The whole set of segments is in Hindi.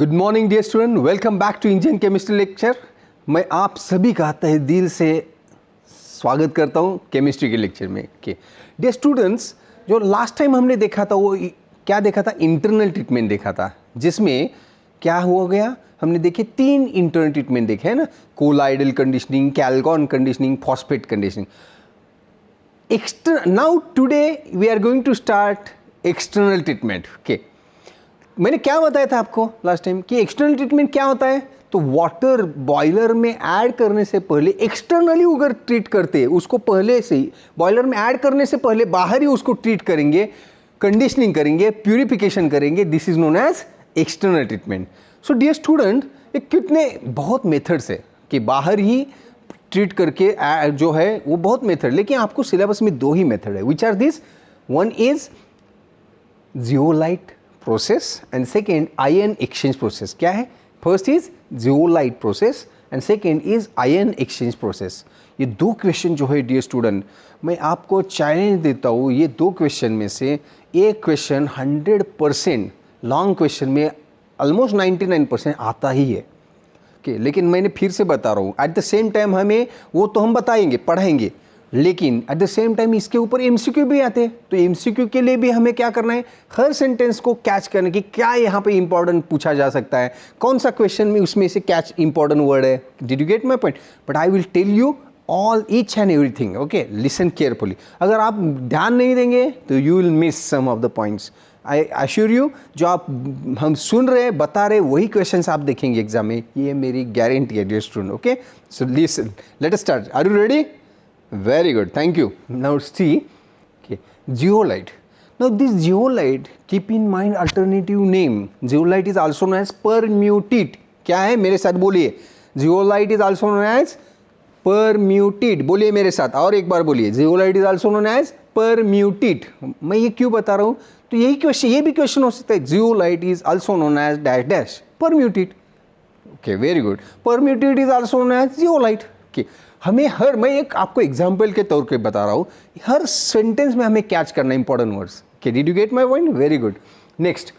Good morning dear student, welcome back to Indian chemistry lecture. मैं आप सभी का तहे दिल से स्वागत करता हूं केमिस्ट्री के लेक्चर में। ओके डियर स्टूडेंट्स, जो लास्ट टाइम हमने देखा था वो क्या देखा था? इंटरनल ट्रीटमेंट देखा था, जिसमें क्या हो गया, हमने देखे 3 इंटरनल ट्रीटमेंट देखे है ना, colloidal conditioning, Calgon conditioning, phosphate conditioning. Now today we are going to start external treatment. Okay, मैंने क्या बताया था आपको लास्ट टाइम कि एक्सटर्नल ट्रीटमेंट क्या होता है? तो वाटर बॉयलर में ऐड करने से पहले एक्सटर्नली अगर ट्रीट करते हैं उसको, पहले से ही बॉयलर में ऐड करने से पहले बाहर ही उसको ट्रीट करेंगे, कंडीशनिंग करेंगे, प्यूरिफिकेशन करेंगे। This is known as external treatment. So dear student, ये कितने बहुत मेथड्स है कि बाहर ही ट्रीट करके जो है वो बहुत मेथड, लेकिन आपको सिलेबस में 2 ही मेथड है। Which are this? One is zeolite process and second ion exchange process. क्या है? First is zeolite process and second is ion exchange process. ये 2 क्वेश्चन जो है डियर स्टूडेंट, मैं आपको चैलेंज देता हूँ, ये 2 क्वेश्चन में से एक क्वेश्चन 100% लॉन्ग क्वेश्चन में ऑलमोस्ट 99% आता ही है। ओके, लेकिन मैंने फिर से बता रहा हूँ, एट द सेम टाइम हमें वो तो हम बताएंगे, पढ़ाएंगे, लेकिन एट द सेम टाइम इसके ऊपर एमसीक्यू भी आते हैं। तो एमसीक्यू के लिए भी हमें क्या करना है? हर सेंटेंस को कैच करने की, क्या यहाँ पे इंपॉर्टेंट पूछा जा सकता है, कौन सा क्वेश्चन में उसमें से कैच इंपॉर्टेंट वर्ड है। Did you get my point? But I will tell you all each and everything. Okay, listen carefully. अगर आप ध्यान नहीं देंगे तो you will miss some of the points. I assure you, जो आप हम सुन रहे बता रहे वही क्वेश्चंस आप देखेंगे एग्जाम में, ये मेरी गारंटी है dear student. Okay, so listen, let us start. Are you ready? Very good, thank you. Now see, okay, zeolite. Now this zeolite, keep in mind alternative name. Zeolite is also known as permutate. क्या है? मेरे साथ बोलिए। Zeolite is also known as permutate. बोलिए मेरे साथ, और एक बार बोलिए। Zeolite is also known as permutate. मैं ये क्यों बता रहा हूँ? तो यही क्वेश्चन, ये भी क्वेश्चन हो सकता है। Zeolite is also known as dash dash permutate. Okay, very good. Permutate is also known as zeolite. Okay. हमें मैं एक आपको एग्जाम्पल के तौर पे बता रहा हूँ, हर सेंटेंस में हमें कैच करना important words. Okay, did you gate my point? Very good. Next,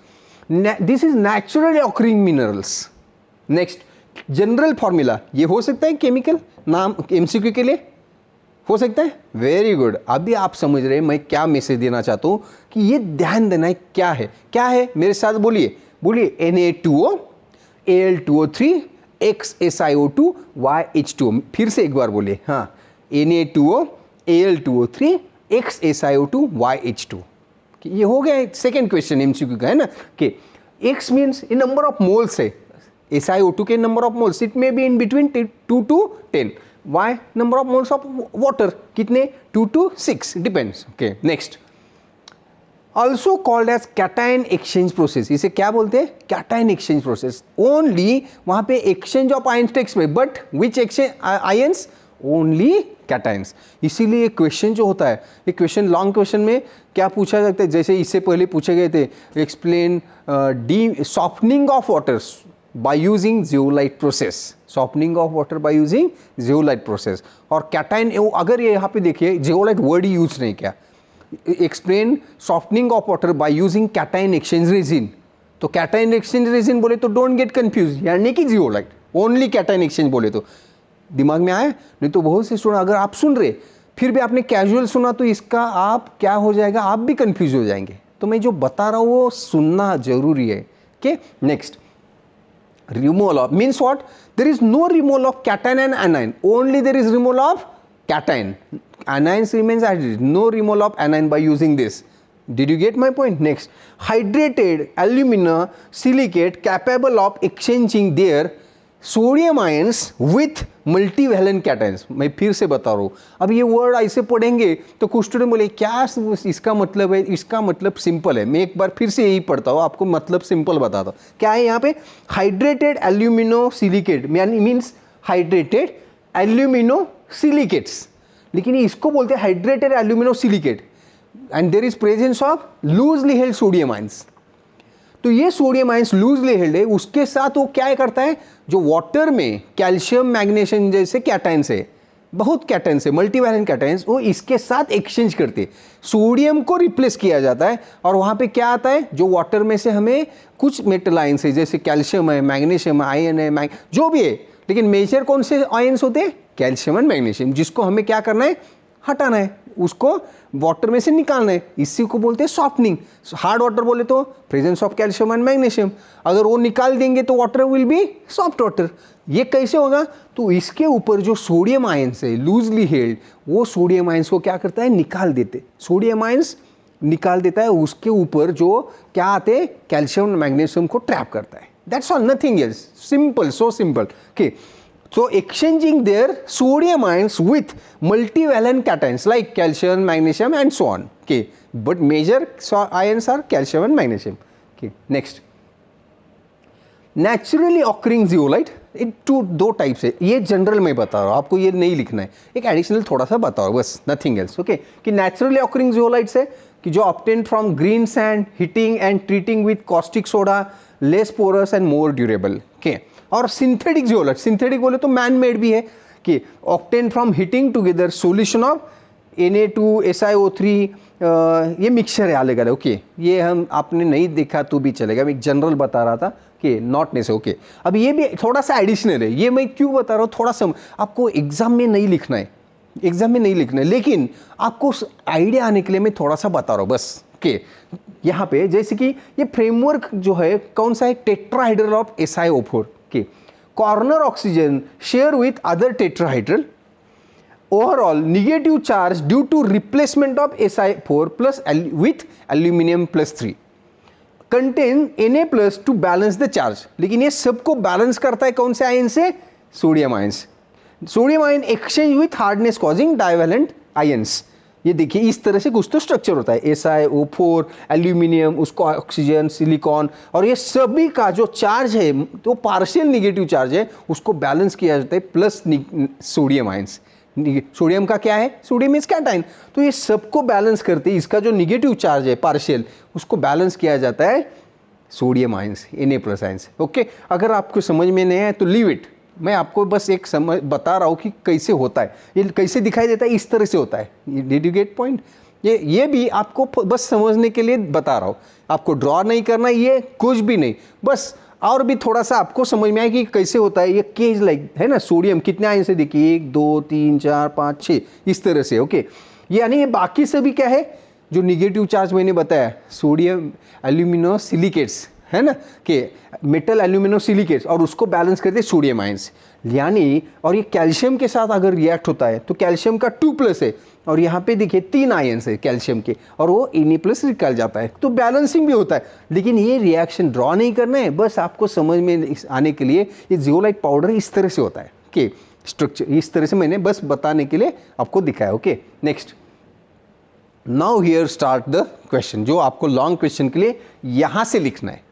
this is naturally occurring minerals. Next, general formula, ये हो सकता है केमिकल नाम एमसीक्यू के लिए हो सकता है। Very good. अभी आप समझ रहे हैं मैं क्या मैसेज देना चाहता हूँ, कि ये ध्यान देना है। क्या है? क्या है? मेरे साथ बोलिए, बोलिए। Na2O, Al2O3, XSiO2, YH2O। फिर से एक बार बोलिए। हाँ, Na2O, Al2O3, XSiO2, YH2। ये हो गया सेकेंड क्वेश्चन एमसीक्यू का, है ना। कि X means in number of moles है, SiO2 के number of moles, it may be in between 2 to 10। Y number of moles of water कितने? 2 to 6, depends. Okay, next, also called as cation exchange process. इसे क्या बोलते हैं? Cation exchange process. ओनली वहां पे एक्सचेंज ऑफ आयंस टेक्स में, but which exchange ions? Only cations. इसीलिए क्वेश्चन जो होता है, ये क्वेश्चन लॉन्ग क्वेश्चन में क्या पूछा जाता है, जैसे इससे पहले पूछे गए थे, explain D softening of waters by using zeolite process, softening of water by using zeolite process। और कैटायन, अगर ये यहाँ पे देखिए zeolite वर्ड ही यूज नहीं किया, explain softening of water by using cation exchange resin. तो कैटायन एक्सचेंज रेजिन बोले तो डोंट गेट कंफ्यूज, यानी कि जियोलाइट। ओनली कैटायन एक्सचेंज बोले तो दिमाग में आया? नहीं तो बहुत से स्टूडेंट, अगर आप सुन रहे फिर भी आपने कैजुअल सुना तो इसका आप क्या हो जाएगा, आप भी कंफ्यूज हो जाएंगे। तो मैं जो बता रहा हूँ वो सुनना जरूरी है। Okay, next, removal of means what? There is no removal of cation and anion, only there is removal of cation. Anions remains as it is, no removal of anion by using this. Did you get my point? Next, hydrated alumina silicate capable of exchanging their sodium ions with multivalent cations। मैं फिर से बता रहा हूँ, अब ये वर्ड ऐसे पढ़ेंगे तो कुछ स्टूडेंट बोले क्या इसका मतलब है? इसका मतलब सिंपल है। मैं एक बार फिर से यही पढ़ता हूँ, आपको मतलब सिंपल बताता हूँ। क्या है यहाँ पे? Hydrated alumino silicate, means hydrated alumino silicates, लेकिन इसको बोलते हैं hydrated alumino silicate, and there is presence of loosely held sodium ions. तो ये सोडियम आयंस लूजली हेल्ड है, उसके साथ वो क्या करता है, जो वाटर में कैल्शियम मैग्नीशियम जैसे कैटायंस है, बहुत कैटायंस है, मल्टीवैलेंट कैटायंस, वो इसके साथ एक्सचेंज करते हैं, सोडियम को रिप्लेस किया जाता है और वहाँ पे क्या आता है, जो वाटर में से हमें कुछ मेटल आयंस है जैसे कैल्शियम है, मैग्नीशियम, आयन है, जो भी है, लेकिन मेजर कौन से आयंस होते हैं, कैल्शियम एंड मैग्नीशियम, जिसको हमें क्या करना है, हटाना है, उसको वाटर में से निकालना है, इसी को बोलते हैं सॉफ्टनिंग। हार्ड वाटर बोले तो presence of calcium and magnesium, अगर वो निकाल देंगे तो water will be soft water. ये कैसे होगा, तो इसके ऊपर जो सोडियम आयंस है लूजली हेल्ड, वो सोडियम आयंस को क्या करता है, निकाल देते, सोडियम आयंस निकाल देता है, उसके ऊपर जो क्या आते हैं, कैल्शियम मैग्नीशियम को ट्रैप करता है। That's all, nothing else, simple, so simple. Okay, so exchanging their sodium ions with multivalent cations like calcium, magnesium and so on. Okay, but major ions are calcium and magnesium. Okay, next, naturally occurring zeolite, दो टाइप्स है, ये जनरल में बता रहा हूँ आपको, ये नहीं लिखना है, एक एडिशनल थोड़ा सा बता रहा हूँ बस, नथिंग एल्स। ओके, कि नेचुरली ऑकरिंग जियोलाइट्स है कि जो obtained from green sand, heating and treating with caustic soda, less porous and more durable. Okay, और सिंथेटिक जियोलाइट, सिंथेटिक बोले तो मैन मेड भी है कि obtained from heating together solution of Na2 SiO3, ये मिक्सचर है अलग अलग। ओके, ये हम आपने नहीं देखा तो भी चलेगा, मैं एक जनरल बता रहा था कि नॉट नेस। ओके, अब ये भी थोड़ा सा एडिशनल है, ये मैं क्यों बता रहा हूँ, थोड़ा सा आपको एग्जाम में नहीं लिखना है, एग्जाम में नहीं लिखना है, लेकिन आपको आइडिया आने के लिए मैं थोड़ा सा बता रहा हूँ बस। ओके, यहाँ पे जैसे कि ये फ्रेमवर्क जो है कौन सा है, tetrahedral of SiO4। Okay, corner oxygen share with other tetrahedral, overall negative charge due to replacement of Si4 plus with aluminium plus 3 contain Na plus to balance the charge। लेकिन ये सबको बैलेंस करता है कौन से आयन से, sodium ions. Sodium ion exchange with hardness causing divalent ions. ये देखिए इस तरह से कुछ तो स्ट्रक्चर होता है, SiO4, एल्यूमिनियम, उसको ऑक्सीजन, सिलिकॉन, और ये सभी का जो चार्ज है तो पार्शियल निगेटिव चार्ज है, उसको बैलेंस किया जाता है प्लस सोडियम आयंस। सोडियम का क्या है, सोडियम इज कैटायन, तो ये सबको बैलेंस करते, इसका जो निगेटिव चार्ज है पार्शियल, उसको बैलेंस किया जाता है sodium ions, Na+ ions. Okay, अगर आपको समझ में नहीं आए तो लीव इट, मैं आपको बस एक समझ बता रहा हूँ कि कैसे होता है, ये कैसे दिखाई देता है, इस तरह से होता है। Did you gate point? ये भी आपको बस समझने के लिए बता रहा हूँ, आपको ड्रॉ नहीं करना, ये कुछ भी नहीं, बस और भी थोड़ा सा आपको समझ में आए कि कैसे होता है। ये केज लाइक है ना, सोडियम कितने आयन से देखिए, 1 2 3 4 5 6 इस तरह से। ओके, यानी ये बाकी सभी क्या है, जो निगेटिव चार्ज मैंने बताया, सोडियम एल्यूमिनो सिलिकेट्स है ना, कि मेटल एल्यूमिनो सिलिकेट्स, और उसको बैलेंस करते सोडियम आयंस, यानी, और ये कैल्शियम के साथ अगर रिएक्ट होता है तो कैल्शियम का 2+ है, और यहाँ पे देखिए 3 आयंस है कैल्शियम के, और वो Na+ निकल जाता है, तो बैलेंसिंग भी होता है। लेकिन ये रिएक्शन ड्रॉ नहीं करना है, बस आपको समझ में आने के लिए ये जियोलाइट पाउडर इस तरह से होता है कि स्ट्रक्चर इस तरह से मैंने बस बताने के लिए आपको दिखाया। Okay, next, now here start the question, जो आपको लॉन्ग क्वेश्चन के लिए यहाँ से लिखना है।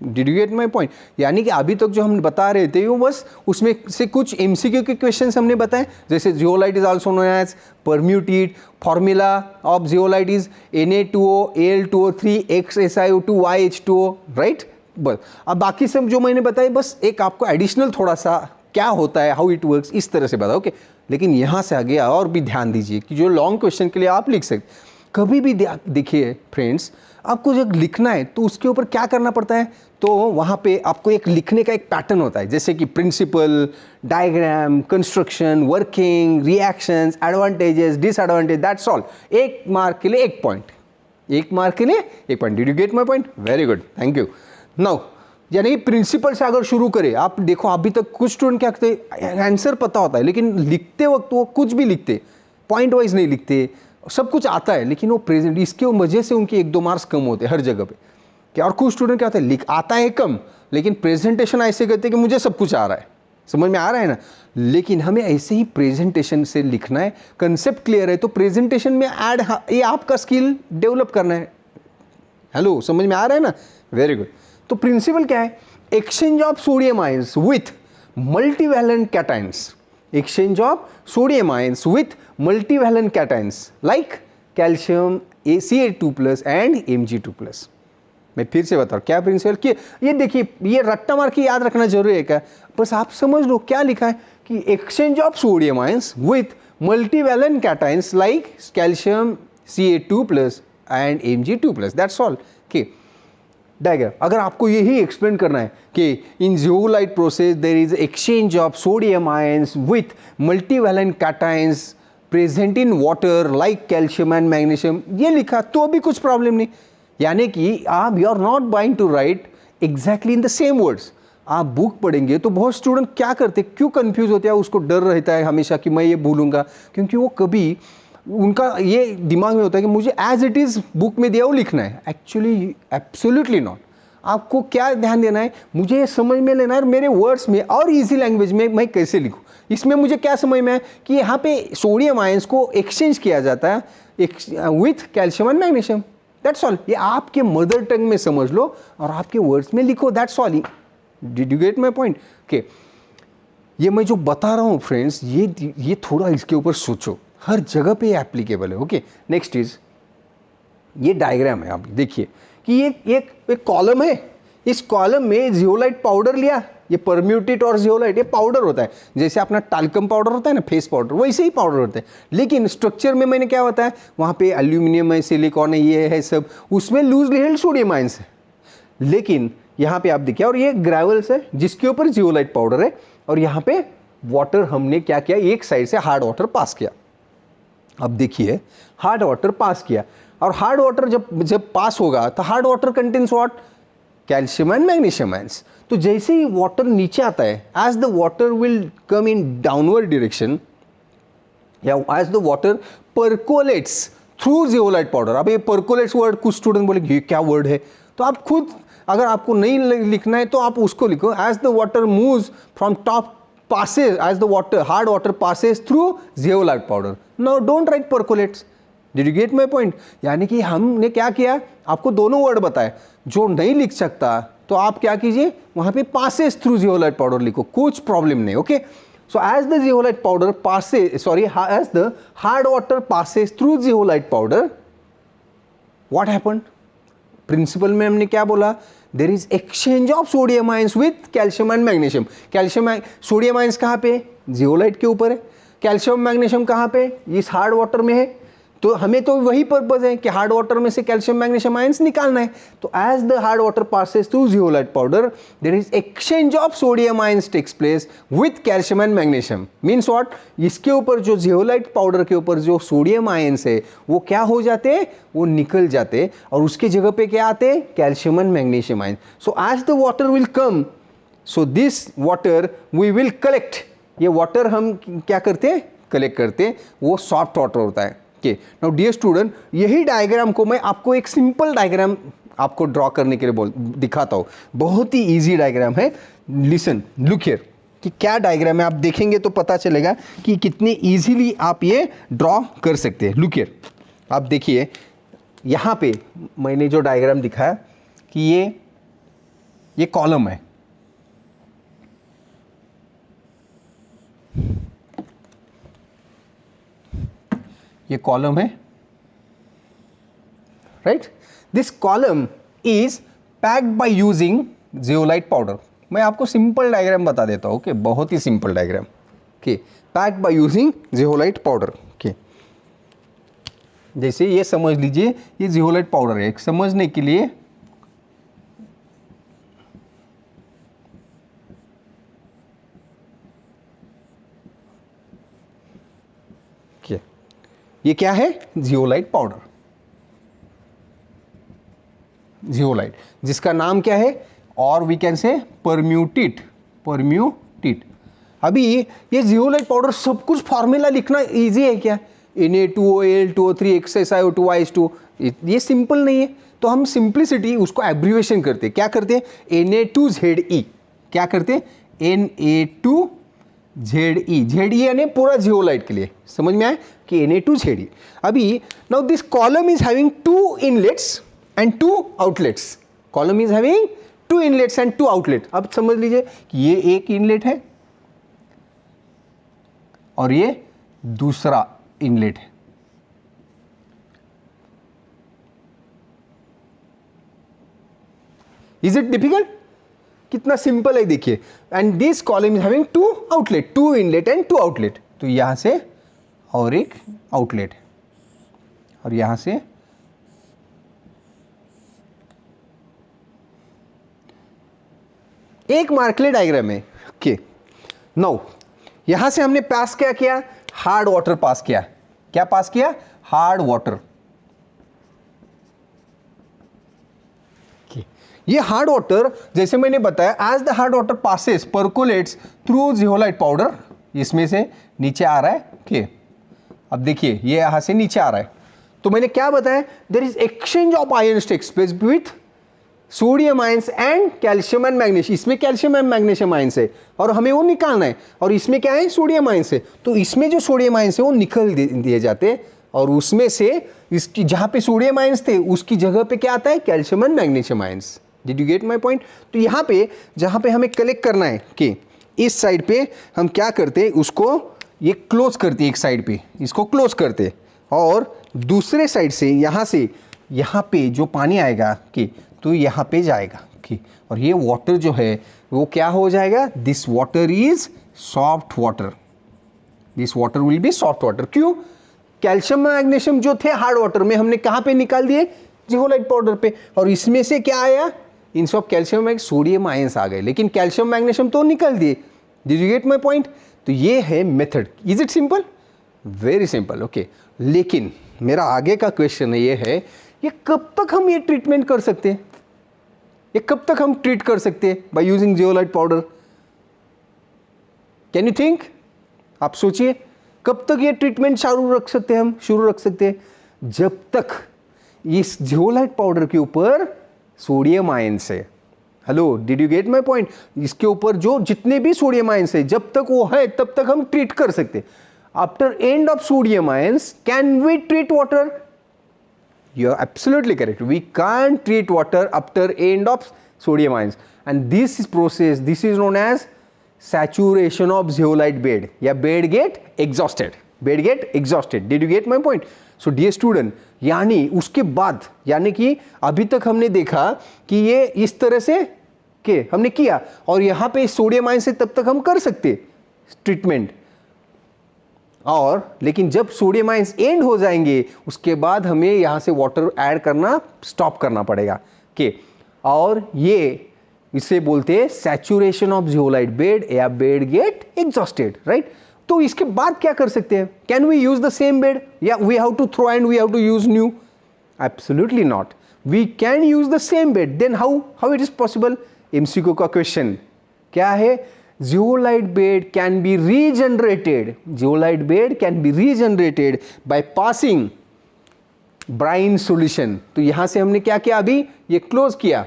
Did you get my point? यानी कि अभी तक जो हम बता रहे थे वो बस उसमें से कुछ MCQ के क्वेश्चंस हमने बताए, जैसे zeolite is also known as permutit, formula of zeolite is Na2O Al2O3 XSiO2 YH2O, right. बस अब बाकी सब जो मैंने बताए बस एक आपको एडिशनल थोड़ा सा क्या होता है, हाउ इट वर्क्स, इस तरह से बताओ। ओके, लेकिन यहाँ से आगे और भी ध्यान दीजिए कि जो लॉन्ग क्वेश्चन के लिए आप लिख सकते, कभी भी देखिए फ्रेंड्स, आपको जब लिखना है तो उसके ऊपर क्या करना पड़ता है, तो वहाँ पे आपको एक लिखने का एक पैटर्न होता है, जैसे कि principle, diagram, construction, working, reactions, advantages, disadvantage, that's all. 1 mark के लिए 1 पॉइंट, 1 मार्क के लिए 1 point. Did you get my point? Very good, thank you. Now यानी प्रिंसिपल से अगर शुरू करें, आप देखो अभी तक कुछ स्टूडेंट क्या करते हैं, आंसर पता होता है लेकिन लिखते वक्त वो कुछ भी लिखते, पॉइंट वाइज नहीं लिखते, सब कुछ आता है लेकिन वो प्रेजेंट, इसके वजह से उनके 1-2 मार्क्स कम होते हैं हर जगह पे। क्या, और कुछ स्टूडेंट क्या होता है, लिख आता है कम लेकिन प्रेजेंटेशन ऐसे करते हैं कि मुझे सब कुछ आ रहा है, समझ में आ रहा है ना। लेकिन हमें ऐसे ही प्रेजेंटेशन से लिखना है, कंसेप्ट क्लियर है तो प्रेजेंटेशन में ऐड, ये आपका स्किल डेवलप करना है। हेलो, समझ में आ रहा है ना, वेरी गुड। तो प्रिंसिपल क्या है, exchange of sodium ions with multivalent cations, exchange of sodium ions with multivalent cations like calcium Ca2+ and Mg2+। मैं फिर से बता रहा हूँ क्या प्रिंसिपल, कि ये देखिए, ये रट्टा मार के याद रखना जरूरी है क्या, बस आप समझ लो क्या लिखा है कि exchange of sodium ions with multivalent cations like calcium Ca2+ and Mg2+. That's all. Okay. Diagram अगर आपको यही एक्सप्लेन करना है कि in zeolite process there is exchange of sodium ions with multivalent cations present in water like calcium and magnesium, ये लिखा तो भी कुछ प्रॉब्लम नहीं. यानी कि आप you are not going to write exactly in the same words. आप बुक पढ़ेंगे तो बहुत स्टूडेंट क्या करते, क्यों कंफ्यूज होते हैं, उसको डर रहता है हमेशा कि मैं ये भूलूंगा, क्योंकि वो कभी उनका ये दिमाग में होता है कि मुझे एज इट इज़ बुक में दिया वो लिखना है. Actually absolutely not. आपको क्या ध्यान देना है, मुझे ये समझ में लेना है मेरे वर्ड्स में और इजी लैंग्वेज में मैं कैसे लिखूँ. इसमें मुझे क्या समझ में है कि यहाँ पे सोडियम आयंस को एक्सचेंज किया जाता है with calcium and magnesium. That's all. ये आपके मदर टंग में समझ लो और आपके वर्ड्स में लिखो. That's all. Did you get my point? Okay, ये मैं जो बता रहा हूँ फ्रेंड्स, ये थोड़ा इसके ऊपर सोचो, हर जगह पे एप्लीकेबल है. ओके, नेक्स्ट इज ये डायग्राम है. आप देखिए कि ये एक कॉलम है. इस कॉलम में जियोलाइट पाउडर लिया, ये परम्यूटेट और जियोलाइट ये पाउडर होता है. जैसे अपना टाल्कम पाउडर होता है ना, फेस पाउडर, वैसे ही पाउडर होता है. लेकिन स्ट्रक्चर में मैंने क्या बताया, वहाँ पे एल्यूमिनियम है, सिलिकॉन है, ये है सब, उसमें लूजली हेल्ड सोडियम आयंस है. लेकिन यहाँ पे आप देखिए, और ये ग्रेवल्स है जिसके ऊपर जियोलाइट पाउडर है, और यहाँ पे वाटर हमने क्या किया, एक साइड से हार्ड वाटर पास किया. अब देखिए हार्ड वाटर पास किया, और हार्ड वाटर जब पास होगा तो hard water contains what, calcium and magnesium ions. तो जैसे ही वाटर नीचे आता है, as the water will come in downward direction, या as the water percolates through zeolite powder. अब ये परकोलेट्स वर्ड कुछ स्टूडेंट बोले ये क्या वर्ड है, तो आप खुद, अगर आपको नहीं लिखना है तो आप उसको लिखो, as the water moves from top passes as the hard water passes through zeolite powder. Now don't write percolates. Did you get my point? यानी कि हमने क्या किया, आपको दोनों वर्ड बताए. जो नहीं लिख सकता तो आप क्या कीजिए, वहां पे passes through zeolite powder लिखो, कुछ प्रॉब्लम नहीं. Okay, so as the zeolite powder passes, as the hard water passes through zeolite powder, what happened? Principle में हमने क्या बोला, there is exchange of sodium ions with calcium and magnesium. Sodium ions कहाँ पे, जियोलाइट के ऊपर है. कैल्शियम मैग्नीशियम कहाँ पे, इस हार्ड वाटर में है. तो हमें तो वही पर्पज है कि हार्ड वाटर में से कैल्शियम मैग्नीशियम आयंस निकालना है. तो as the hard water passes through zeolite powder, there is exchange of sodium ions takes place with calcium and magnesium. Means what, इसके ऊपर जो जियोलाइट पाउडर के ऊपर जो सोडियम आयंस है वो क्या हो जाते, वो निकल जाते, और उसके जगह पे क्या आते, calcium and magnesium ions. So as the water will come, so this water we will collect. ये वाटर हम क्या करते हैं, कलेक्ट करते हैं, वो सॉफ्ट वाटर होता है. नाउ डियर स्टूडेंट, यही डायग्राम को मैं आपको एक सिंपल डायग्राम आपको ड्रॉ करने के लिए दिखाता हूँ. बहुत ही इजी डायग्राम है. लिसन, लुक हियर कि क्या डायग्राम है. आप देखेंगे तो पता चलेगा कि कितने इजीली आप ये ड्रॉ कर सकते हैं. लुक हियर, आप देखिए यहाँ पे मैंने जो डायग्राम दिखाया कि ये कॉलम है. ये कॉलम है, right. This column is packed by using zeolite powder. मैं आपको सिंपल डायग्राम बता देता हूँ. ओके, बहुत ही simple diagram. Okay, packed by using zeolite powder. Okay, जैसे ये समझ लीजिए ये जियोलाइट पाउडर है. समझने के लिए ये क्या है, जियोलाइट पाउडर. जियोलाइट जिसका नाम क्या है, और वी कैन से परम्यूटेट. अभी ये जियोलाइट पाउडर सब कुछ फॉर्मूला लिखना इजी है क्या, Na2OAl 2O3 XSiO2 2 ये सिंपल नहीं है. तो हम सिंप्लिसिटी उसको एब्रीवेशन करते, क्या करते हैं, Na2Ze. क्या करते हैं, Na2Ze. Ze यानी पूरा जियोलाइट के लिए. समझ में आया कि Na2Ze. अभी now this column is having 2 inlets and 2 outlets. Column is having 2 inlets and 2 outlet. अब समझ लीजिए कि ये एक इनलेट है और ये दूसरा इनलेट है. Is it difficult? कितना सिंपल है देखिए. And this column is having 2 outlet, 2 inlet and 2 outlet. तो यहां से और एक आउटलेट, और यहां से एक मार्कले डायग्राम है। ओके, नाउ यहां से हमने पास क्या किया, हार्ड वाटर पास किया। क्या पास किया, हार्ड वाटर। ये हार्ड वाटर जैसे मैंने बताया, as the hard water passes percolates through zeolite powder, इसमें से नीचे आ रहा है। ओके, अब देखिए ये यहां से नीचे आ रहा है, तो मैंने क्या बताया, there is exchange of ions takes place with sodium ions and calcium and magnesium. इसमें कैल्शियम एंड मैग्नीशियम आयंस है और हमें वो निकालना है, और इसमें क्या है, सोडियम आयंस है। तो इसमें जो सोडियम आयंस है वो निकल दिए जाते हैं, और उसमें से इसकी जहां पे सोडियम आयंस थे उसकी जगह पे क्या आता है, calcium and magnesium ions. Did you gate my point? तो यहाँ पे जहाँ पे हमें कलेक्ट करना है कि इस साइड पे हम क्या करते हैं, उसको ये क्लोज करते हैं, एक साइड पे इसको क्लोज करते हैं, और दूसरे साइड से यहाँ पे जो पानी आएगा कि तो यहाँ पे जाएगा कि, और ये वाटर जो है वो क्या हो जाएगा, this water is soft water, this water will be soft water. क्यों, कैल्शियम मैग्नीशियम जो थे हार्ड वाटर में हमने कहाँ पे निकाल दिए, जियोलाइट पाउडर पे, और इसमें से क्या आया, इंस्टेड ऑफ कैल्शियम में सोडियम आयंस आ गए, लेकिन कैल्शियम मैग्नीशियम तो निकल दिए। Did you gate my point? तो ये है method. Is it simple? Very simple. Okay, लेकिन मेरा आगे का क्वेश्चन ये है, ये कब तक हम ये ट्रीटमेंट कर सकते हैं, ये कब तक हम ट्रीट कर सकते हैं bye using zeolite powder? Can you think? आप सोचिए, कब तक ये ट्रीटमेंट शुरू रख सकते हैं हम? शुरू रख सकते हैं जब तक इस जियोलाइट पाउडर के ऊपर सोडियम आयंस है। Hello, did you gate my point? इसके ऊपर जो जितने भी सोडियम आयंस है, जब तक वो है तब तक हम ट्रीट कर सकते हैं। After end of sodium ions can we treat water? You are absolutely correct. We can't treat water after end of sodium ions, and this process, this is known as saturation of zeolite bed, या bed get exhausted, bed get exhausted. Did you get my point? So dear student, यानी उसके बाद, यानी कि अभी तक हमने देखा कि ये इस तरह से के हमने किया, और यहाँ पे सोडियम आयन से तब तक हम कर सकते ट्रीटमेंट, और लेकिन जब सोडियम आयंस एंड हो जाएंगे उसके बाद हमें यहाँ से वाटर ऐड करना स्टॉप करना पड़ेगा के, और ये इसे बोलते हैं सैचुरेशन ऑफ जियोलाइट बेड या बेड गेट एग्जॉस्टेड, राइट? तो इसके बाद क्या कर सकते हैं? Can we use the same bed, या we have to throw and we have to use new? Absolutely not, we can use the same bed. Then how it is possible? MCQ का क्वेश्चन क्या है? Zeolite bed can be regenerated. Zeolite bed can be regenerated by passing brine solution. तो यहां से हमने क्या किया, अभी ये क्लोज किया,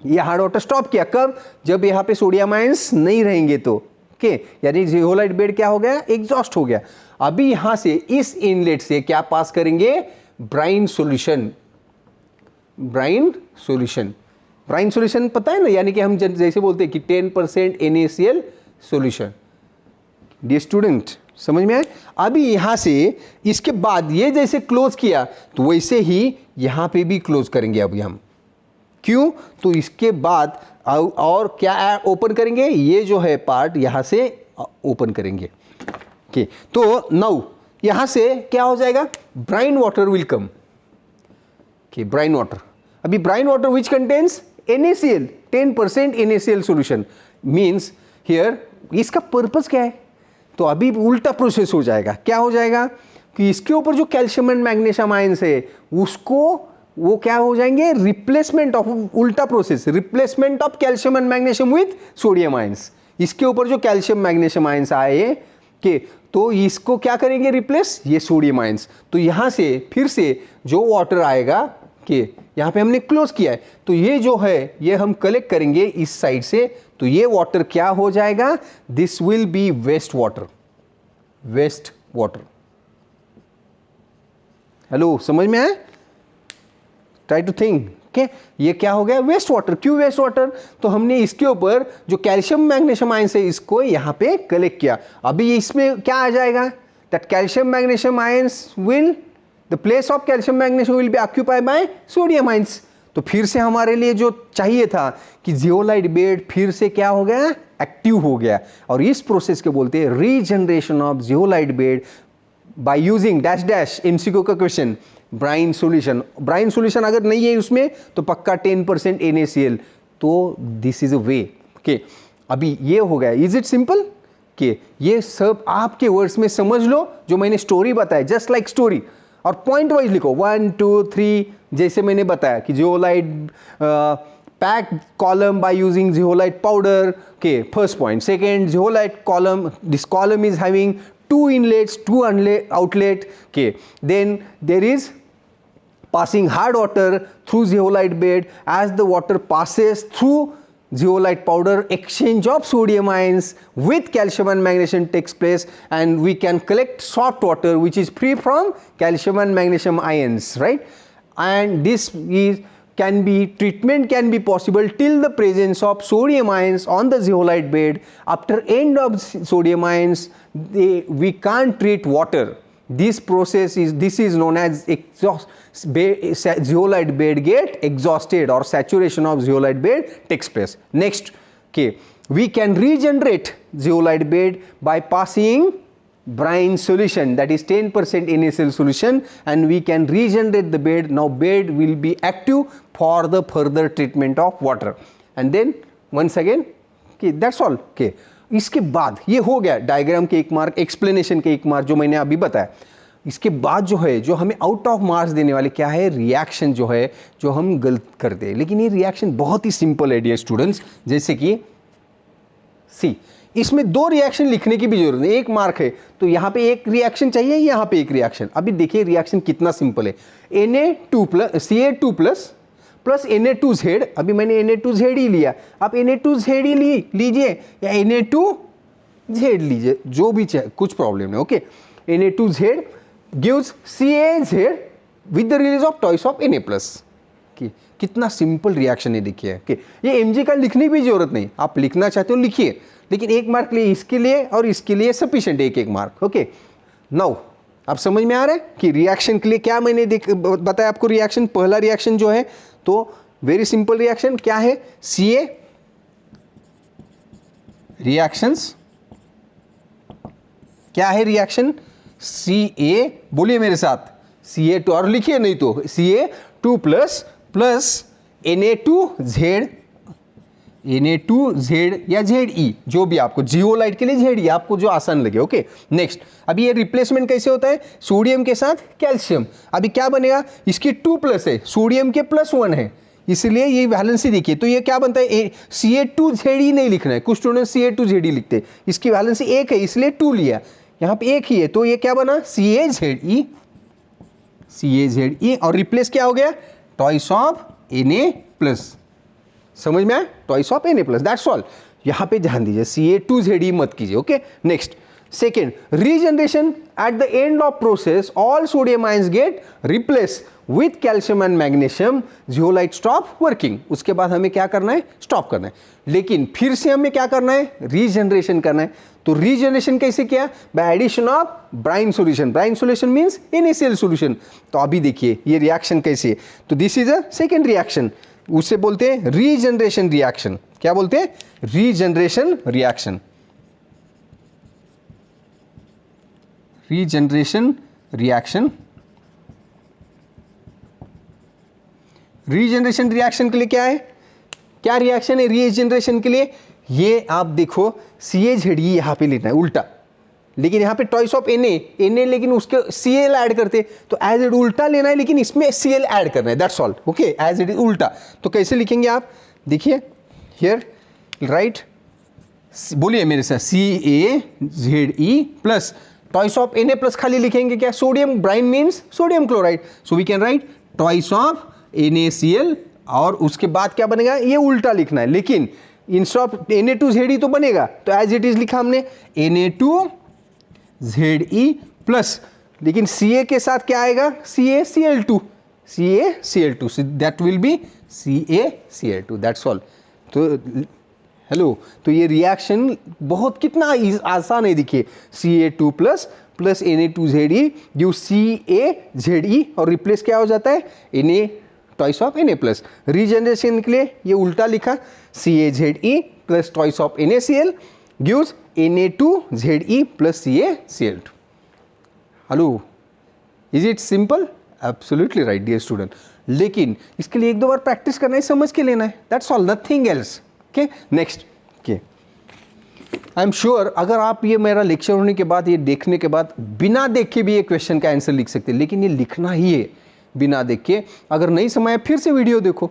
ये हार्ड वाटर स्टॉप किया। कब? जब यहाँ पे सोडियम आयंस नहीं रहेंगे तो, ओके, यानी जियोलाइट बेड क्या हो गया, एग्जॉस्ट हो गया। अभी यहां से इस इनलेट से क्या पास करेंगे, Bryan solution. Brine solution, brine solution पता है ना, यानी कि हम जैसे बोलते हैं कि 10% NaCl सॉल्यूशन। डियर स्टूडेंट, समझ में आए? अभी यहाँ से इसके बाद ये जैसे क्लोज किया तो वैसे ही यहाँ पे भी क्लोज करेंगे अभी हम। क्यों? तो इसके बाद और क्या ओपन करेंगे, ये जो है पार्ट यहाँ से ओपन करेंगे। ओके, तो नाउ यहाँ से क्या हो जाएगा, brine water will come. Okay, brine water, अभी brine water which contains NaCl, 10% NaCl solution means here, इसका पर्पस क्या है? तो अभी उल्टा प्रोसेस हो जाएगा। क्या हो जाएगा कि इसके ऊपर जो कैल्शियम एंड मैग्नीशियम आयंस है उसको वो क्या हो जाएंगे, रिप्लेसमेंट ऑफ, उल्टा process, replacement of calcium and magnesium with sodium ions. इसके ऊपर जो कैल्शियम मैग्नीशियम आयंस आए के, तो इसको क्या करेंगे, रिप्लेस ये सोडियम आयंस। तो यहाँ से फिर से जो वाटर आएगा कि यहाँ पे हमने क्लोज किया है, तो ये जो है ये हम कलेक्ट करेंगे इस साइड से, तो ये वाटर क्या हो जाएगा, this will be waste water, waste water. Hello, समझ में आया? Try to think. ओके, ये क्या हो गया, वेस्ट वाटर। क्यों वेस्ट वाटर? तो हमने इसके ऊपर जो कैल्शियम मैग्नीशियम आयंस है इसको यहाँ पे कलेक्ट किया। अभी इसमें क्या आ जाएगा, that calcium magnesium ions will, the place of calcium magnesium will be occupied by sodium ions। तो फिर से हमारे लिए जो चाहिए था कि जियोलाइट बेड फिर से क्या हो गया, एक्टिव हो गया, और इस प्रोसेस के बोलते हैं regeneration of zeolite bed by using dash dash MCQ का question brine solution. Brine solution अगर नहीं है उसमें तो पक्का 10% NaCl, तो this is a way. Okay, अभी ये हो गया। Is it simple? कि ये सब आपके वर्ड्स में समझ लो जो मैंने स्टोरी बताया, जस्ट लाइक स्टोरी, और पॉइंट वाइज लिखो 1 2 3, जैसे मैंने बताया कि zeolite pack column by using zeolite powder के first point. Second, zeolite column, this column is having 2 inlets 2 outlet, okay, then there is passing hard water through zeolite bed. As the water passes through zeolite powder, exchange of sodium ions with calcium and magnesium takes place, and we can collect soft water which is free from calcium and magnesium ions, right? And this is treatment can be possible till the presence of sodium ions on the zeolite bed. After end of sodium ions, we can't treat water. This is known as zeolite bed get exhausted, or saturation of zeolite bed takes place. Next, okay, we can regenerate zeolite bed by passing brine solution, that is 10% NaCl solution, and we can regenerate the bed. Now bed will be active for the further treatment of water. And then once again, okay, that's all. Okay, इसके बाद ये हो गया डायग्राम के 1 मार्क, एक्सप्लेनेशन के 1 मार्क जो मैंने अभी बताया। इसके बाद जो है, जो हमें आउट ऑफ मार्क्स देने वाले क्या है, रिएक्शन जो है जो हम गलत करते हैं। लेकिन ये रिएक्शन बहुत ही सिंपल है डियर स्टूडेंट्स, जैसे कि सी, इसमें 2 रिएक्शन लिखने की भी जरूरत नहीं, 1 मार्क है तो यहाँ पे 1 रिएक्शन चाहिए, यहाँ पे 1 रिएक्शन। अभी देखिए रिएक्शन कितना सिंपल है। Na2 plus Ca2 plus Na2Z, अभी मैंने Na2Z ही लिया, आप Na2Z ही लीजिए या Na2Z लीजिए, जो भी चाहे, कुछ प्रॉब्लम नहीं। Okay, Na2Z gives CaZ with the release of toys of Na plus. कितना सिंपल रिएक्शन है देखिए। ये Mg का लिखने की जरूरत नहीं, आप लिखना चाहते हो लिखिए, लेकिन 1 मार्क लिए इसके लिए और इसके लिए सफिशिएंट 1 मार्क। ओके, नाउ आप समझ में आ रहा है कि रिएक्शन के लिए क्या मैंने बताया आपको। रिएक्शन, पहला रिएक्शन जो है तो वेरी सिंपल रिएक्शन क्या है, Ca रिएक्शंस क्या है, रिएक्शन Ca, बोलिए मेरे साथ, Ca2, और लिखिए नहीं तो Ca2 प्लस Na2Z या Ze, जो भी आपको, जियोलाइट के लिए Ze, आपको जो आसान लगे। ओके, नेक्स्ट, अभी ये रिप्लेसमेंट कैसे होता है, सोडियम के साथ कैल्शियम। अभी क्या बनेगा, इसकी 2 प्लस है, सोडियम के +1 है, इसलिए ये वैलेंसी देखिए, तो ये क्या बनता है, Ca2Ze नहीं लिखना है, कुछ स्टूडेंट Ca2Ze लिखते हैं, इसकी वैलेंसी 1 है इसलिए 2 लिया, यहाँ पे 1 ही है तो ये क्या बना, CaZe, और रिप्लेस क्या हो गया, टॉइस ऑफ Na प्लस। समझ में आया, toys of Na plus, that's all. यहाँ पे ध्यान दीजिए, Ca2Ze मत कीजिए। Okay, next, second, regeneration at the end of process all sodium ions get replace with calcium and magnesium, zeolite stop working. उसके बाद हमें क्या करना है, स्टॉप करना है, लेकिन फिर से हमें क्या करना है, रीजनरेशन करना है। तो रीजनरेशन कैसे किया, by addition of brine solution. Brine solution means NaCl solution. तो अभी देखिए ये रिएक्शन कैसे है, तो this is a second reaction, उसे बोलते हैं रीजनरेशन रिएक्शन। क्या बोलते हैं, regeneration reaction. Regeneration reaction, regeneration reaction के लिए क्या है, क्या रिएक्शन है रीजनरेशन के लिए, ये आप देखो CaZe यहाँ पे लेना है उल्टा, लेकिन यहाँ पे टॉइस ऑफ Na, लेकिन उसके Cl ऐड करते, तो एज इट उल्टा लेना है, लेकिन इसमें Cl ऐड करना है, that's all. Okay, as it is उल्टा। तो कैसे लिखेंगे आप, देखिए हियर राइट, बोलिए मेरे साथ, CaZe plus twice of Na plus, खाली लिखेंगे क्या, sodium, brine means sodium chloride, so we can write twice of NaCl, और उसके बाद क्या बनेगा, ये उल्टा लिखना है, लेकिन इंस्टेड ऑफ Na2Ze तो बनेगा, तो एज इट इज लिखा हमने Na2Ze प्लस, लेकिन Ca के साथ क्या आएगा, CaCl2, that will be CaCl2, that's all. तो हेलो, तो ये रिएक्शन बहुत कितना आसान है, देखिए Ca2 plus Na2Ze give CaZe, और रिप्लेस क्या हो जाता है, Na twice of Na plus. Regeneration के लिए ये उल्टा लिखा, CaZe plus twice of NaCl gives Na2Ze plus CaCl2। Hello, is it simple? Absolutely right dear student, लेकिन इसके लिए एक दो बार प्रैक्टिस करना है, समझ के लेना है, that's all, nothing else. Okay, next. Okay, I am sure अगर आप ये मेरा लेक्चर होने के बाद, ये देखने के बाद बिना देख के भी ये क्वेश्चन का आंसर लिख सकते हैं, लेकिन ये लिखना ही है बिना देख के। अगर नहीं समझ फिर से वीडियो देखो,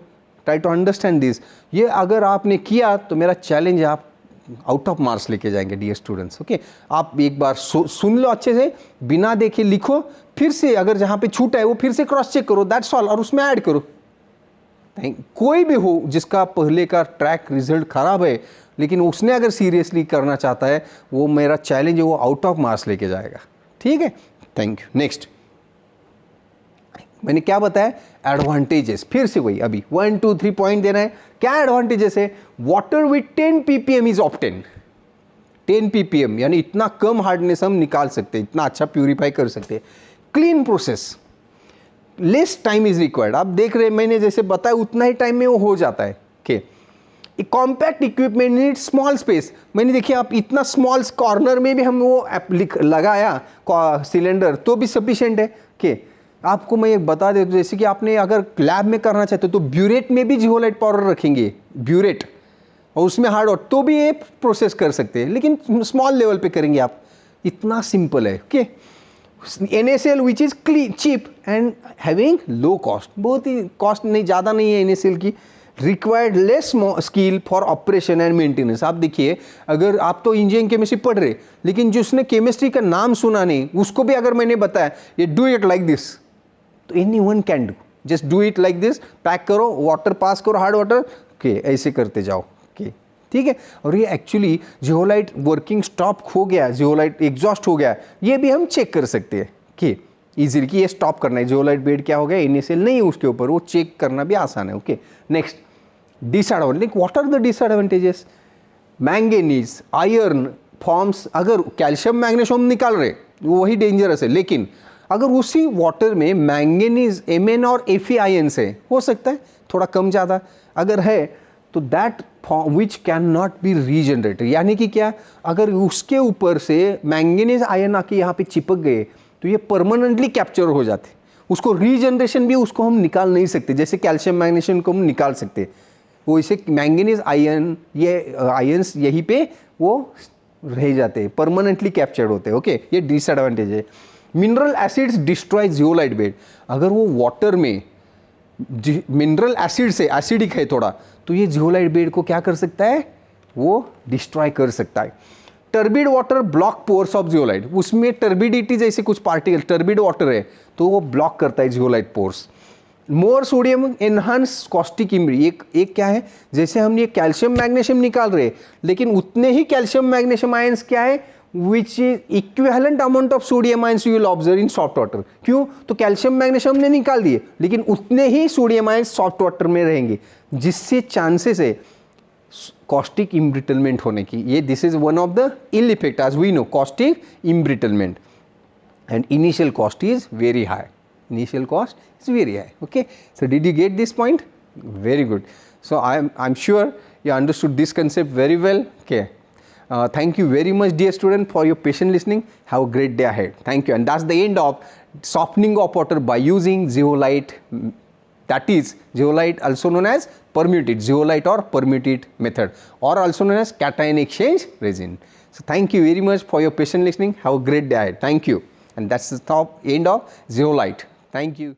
ट्राई टू अंडरस्टैंड दिस। ये अगर आपने किया तो मेरा चैलेंज है, आप आउट ऑफ मार्क्स लेके जाएंगे डियर स्टूडेंट्स। ओके, आप एक बार सुन लो अच्छे से, बिना देखे लिखो, फिर से अगर जहाँ पे छूटा है वो फिर से क्रॉस चेक करो, दैट्स ऑल, और उसमें ऐड करो। कोई भी हो जिसका पहले का ट्रैक रिजल्ट खराब है, लेकिन उसने अगर सीरियसली करना चाहता है, वो मेरा चैलेंज है, वो आउट ऑफ मार्क्स लेके जाएगा। ठीक है, थैंक यू। नेक्स्ट, मैंने क्या बताया? एडवांटेजेस। फिर से वही, अभी 1 2 3 पॉइंट देना है। क्या एडवांटेजेस है? Water with 10 ppm is obtain. 10 ppm यानी इतना कम हार्डनेस हम निकाल सकते हैं, इतना अच्छा प्यूरिफाई कर सकते हैं। Clean process, less time is required. आप देख रहे हैं, मैंने जैसे बताया उतना ही टाइम में वो हो जाता है। Okay, compact equipment need small space. मैंने देखिए, आप इतना स्मॉल कॉर्नर में भी हम वो लगाया सिलेंडर तो भी सफिशिएंट है। ओके, आपको मैं एक बता देता हूँ, जैसे कि आपने अगर लैब में करना चाहते हो तो ब्यूरेट में भी जियोलाइट पाउडर रखेंगे, ब्यूरेट, और उसमें हार्ड वाटर, तो भी ये प्रोसेस कर सकते हैं, लेकिन स्मॉल लेवल पे करेंगे आप। इतना सिंपल है। Okay, NaCl which is cheap and having low cost, बहुत ही कॉस्ट नहीं, ज़्यादा नहीं है NaCl की। Required less skill for operation and maintenance. आप देखिए, अगर आप तो इंजीनियरिंग केमिस्ट्री पढ़ रहे, लेकिन जिसने केमिस्ट्री का नाम सुना नहीं, उसको भी अगर मैंने बताया ये डू इट लाइक दिस, तो anyone can do, just do it like this, pack करो, वाटर पास करो, हार्ड वाटर, ओके, ऐसे करते जाओ। ओके, ठीक है। और ये एक्चुअली जियोलाइट वर्किंग स्टॉप हो गया, जियोलाइट एग्जॉस्ट हो गया, ये भी हम चेक कर सकते हैं कि इजीली कि ये स्टॉप करना है, जियोलाइट बेड क्या हो गया, NaCl नहीं है उसके ऊपर, वो चेक करना भी आसान है। Okay, next, disadvantage, what are the disadvantages? Manganese, iron forms, अगर कैल्शियम मैग्नीशियम निकाल रहे वो वही डेंजरस है, लेकिन अगर उसी वाटर में मैंगनीज Mn और Fe आयन्स है, हो सकता है थोड़ा कम ज़्यादा अगर है, तो that which can not be regenerated. यानी कि क्या, अगर उसके ऊपर से मैंगनीज आयन आके यहाँ पे चिपक गए तो ये परमानेंटली कैप्चर हो जाते, उसको रीजनरेशन भी उसको हम निकाल नहीं सकते, जैसे कैल्शियम मैग्नीशियम को हम निकाल सकते, वो इसे मैंगनीज आयन, ये आयन्स यहीं पे वो रह जाते हैं, परमानेंटली कैप्चर्ड होते हैं। ओके, ये डिसएडवांटेज है। Mineral acids destroy zeolite bed, अगर वो वाटर में मिनरल एसिड से एसिडिक है थोड़ा, तो ये जियोलाइट बेड को क्या कर सकता है, वो डिस्ट्रॉय कर सकता है। Turbid water block pores of zeolite, उसमें टर्बिडिटी जैसे कुछ पार्टिकल, टर्बिड वाटर है तो वो ब्लॉक करता है जियोलाइट पोर्स। मोर सोडियम एनहांस कॉस्टिक इमरी, एक क्या है, जैसे हम ये कैल्शियम मैग्नीशियम निकाल रहे, लेकिन उतने ही कैल्शियम मैग्नीशियम आयंस क्या है, which is equivalent amount of sodium ions you will observe in soft water. क्यों, तो कैल्शियम मैग्नीशियम ने निकाल दिए, लेकिन उतने ही सोडियम आयंस सॉफ्ट वाटर में रहेंगे, जिससे चांसेस है कॉस्टिक इम्ब्रिटलमेंट होने की। ये this is one of the ill effect as we know, caustic embrittlement, and initial cost is very high, initial cost is very high. Okay, so did you get this point? Very good. So I'm sure you understood this concept very well. Okay, thank you very much dear student for your patient listening. Have a great day ahead. Thank you. And that's the end of softening of water by using zeolite, that is zeolite also known as permuted zeolite or permuted method, or also known as cation exchange resin. So thank you very much for your patient listening. Have a great day ahead. Thank you. And that's the end of zeolite. Thank you.